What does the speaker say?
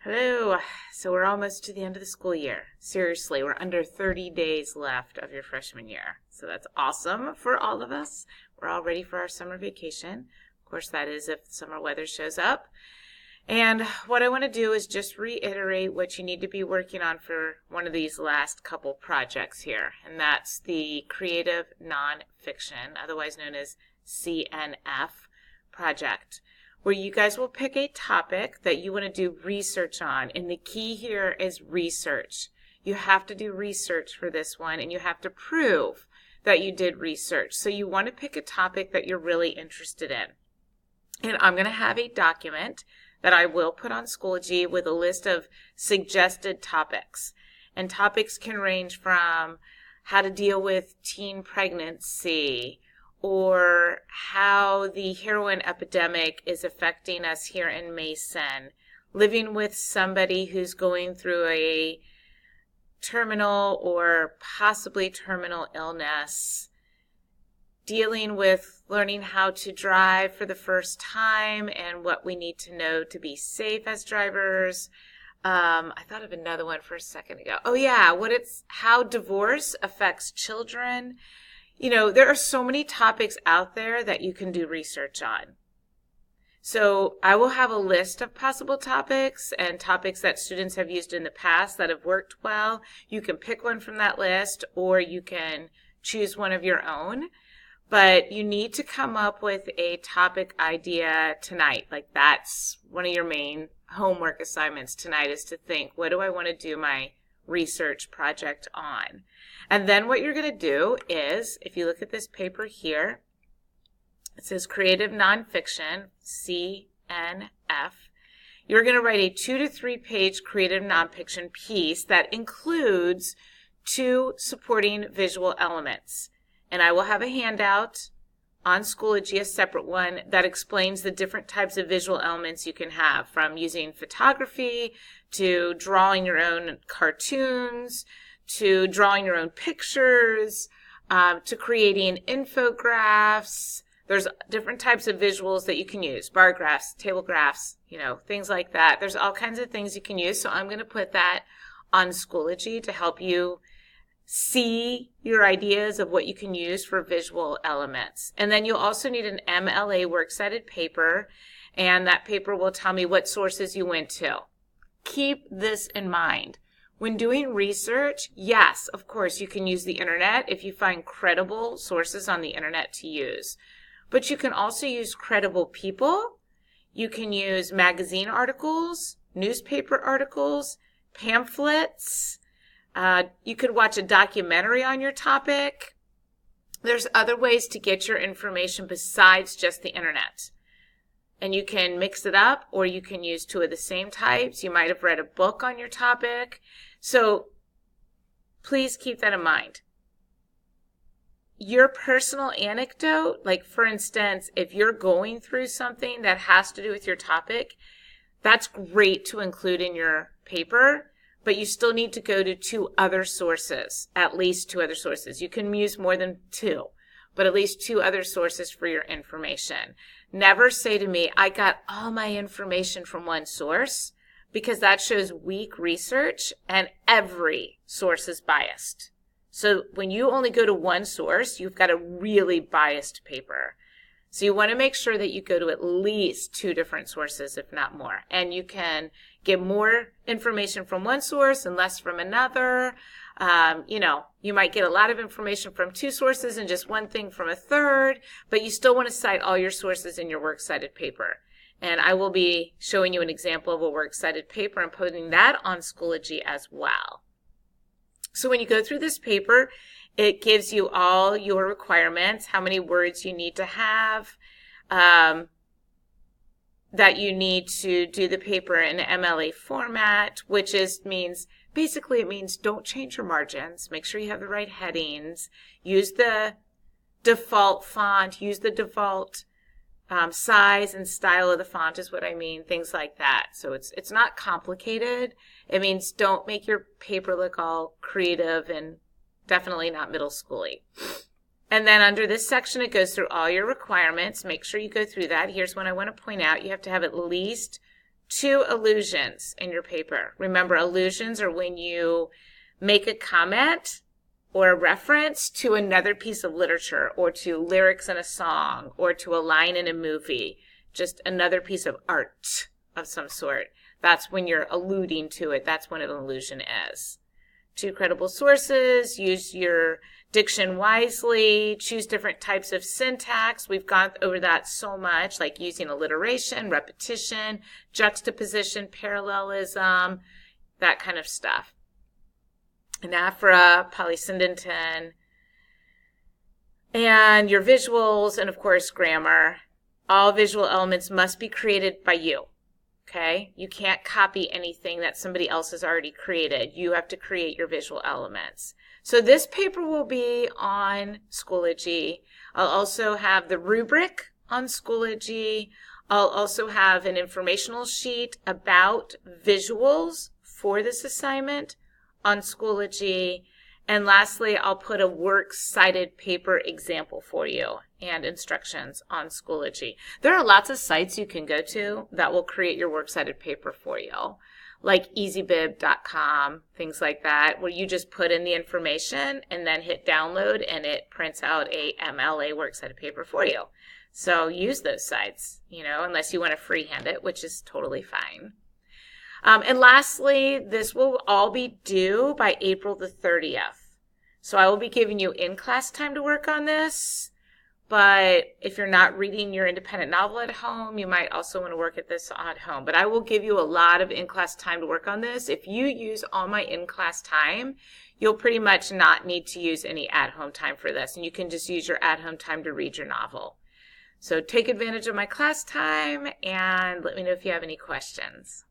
Hello. So we're almost to the end of the school year. Seriously, we're under 30 days left of your freshman year. So that's awesome for all of us. We're all ready for our summer vacation. Of course, that is if summer weather shows up. And what I want to do is just reiterate what you need to be working on for one of these last couple projects here. And that's the Creative Nonfiction, otherwise known as CNF Project, where you guys will pick a topic that you want to do research on. And the key here is research. You have to do research for this one, and you have to prove that you did research. So you want to pick a topic that you're really interested in. And I'm going to have a document that I will put on Schoology with a list of suggested topics. And topics can range from how to deal with teen pregnancy, or how the heroin epidemic is affecting us here in Mason, living with somebody who's going through a terminal or possibly terminal illness, dealing with learning how to drive for the first time and what we need to know to be safe as drivers. I thought of another one for a second ago. Oh yeah, how divorce affects children. You know, there are so many topics out there that you can do research on. So I will have a list of possible topics and topics that students have used in the past that have worked well. You can pick one from that list, or you can choose one of your own. But you need to come up with a topic idea tonight. Like, that's one of your main homework assignments tonight, is to think, what do I want to do my research project on? And then what you're going to do is, if you look at this paper here, it says Creative Nonfiction, CNF. You're going to write a 2 to 3 page creative nonfiction piece that includes 2 supporting visual elements. And I will have a handout on Schoology, a separate one, that explains the different types of visual elements you can have, from using photography to drawing your own cartoons, to drawing your own pictures, to creating infographics. There's different types of visuals that you can use, bar graphs, table graphs, things like that. There's all kinds of things you can use, so I'm going to put that on Schoology to help you see your ideas of what you can use for visual elements. And then you'll also need an MLA works-cited paper, and that paper will tell me what sources you went to. Keep this in mind. When doing research, yes, of course, you can use the internet if you find credible sources on the internet to use. But you can also use credible people. You can use magazine articles, newspaper articles, pamphlets. You could watch a documentary on your topic. There's other ways to get your information besides just the internet. And you can mix it up, or you can use 2 of the same types. You might have read a book on your topic. So please keep that in mind. Your personal anecdote, like for instance, if you're going through something that has to do with your topic, that's great to include in your paper, but you still need to go to 2 other sources, at least 2 other sources. You can use more than 2, but at least 2 other sources for your information. Never say to me, I got all my information from one source, because that shows weak research, and every source is biased. So when you only go to one source, you've got a really biased paper. So you want to make sure that you go to at least 2 different sources, if not more. And you can get more information from one source and less from another. You might get a lot of information from 2 sources and just one thing from a third, but you still want to cite all your sources in your works cited paper. And I will be showing you an example of a works cited paper and putting that on Schoology as well. So when you go through this paper, it gives you all your requirements, how many words you need to have, that you need to do the paper in MLA format, which means don't change your margins. Make sure you have the right headings. Use the default font. Use the default size and style of the font is what I mean. Things like that. So it's not complicated. It means don't make your paper look all creative and definitely not middle schooly. And then under this section, it goes through all your requirements. Make sure you go through that. Here's one I want to point out. You have to have at least 2 allusions in your paper. Remember, allusions are when you make a comment or a reference to another piece of literature or to lyrics in a song or to a line in a movie, just another piece of art of some sort. That's when you're alluding to it. That's what an allusion is. 2 credible sources, use your diction wisely, choose different types of syntax. We've gone over that so much, like using alliteration, repetition, juxtaposition, parallelism, that kind of stuff. Anaphora, polysyndeton, and your visuals, and of course grammar. All visual elements must be created by you. Okay? You can't copy anything that somebody else has already created. You have to create your visual elements. So this paper will be on Schoology. I'll also have the rubric on Schoology. I'll also have an informational sheet about visuals for this assignment on Schoology. And lastly, I'll put a works cited paper example for you and instructions on Schoology. There are lots of sites you can go to that will create your works cited paper for you, like easybib.com, things like that, where you just put in the information and then hit download and it prints out a MLA works cited paper for you. So use those sites, unless you want to freehand it, which is totally fine. And lastly, this will all be due by April the 30th. So I will be giving you in-class time to work on this, but if you're not reading your independent novel at home, you might also want to work at this at home. But I will give you a lot of in-class time to work on this. If you use all my in-class time, you'll pretty much not need to use any at-home time for this, and you can just use your at-home time to read your novel. So take advantage of my class time, and let me know if you have any questions.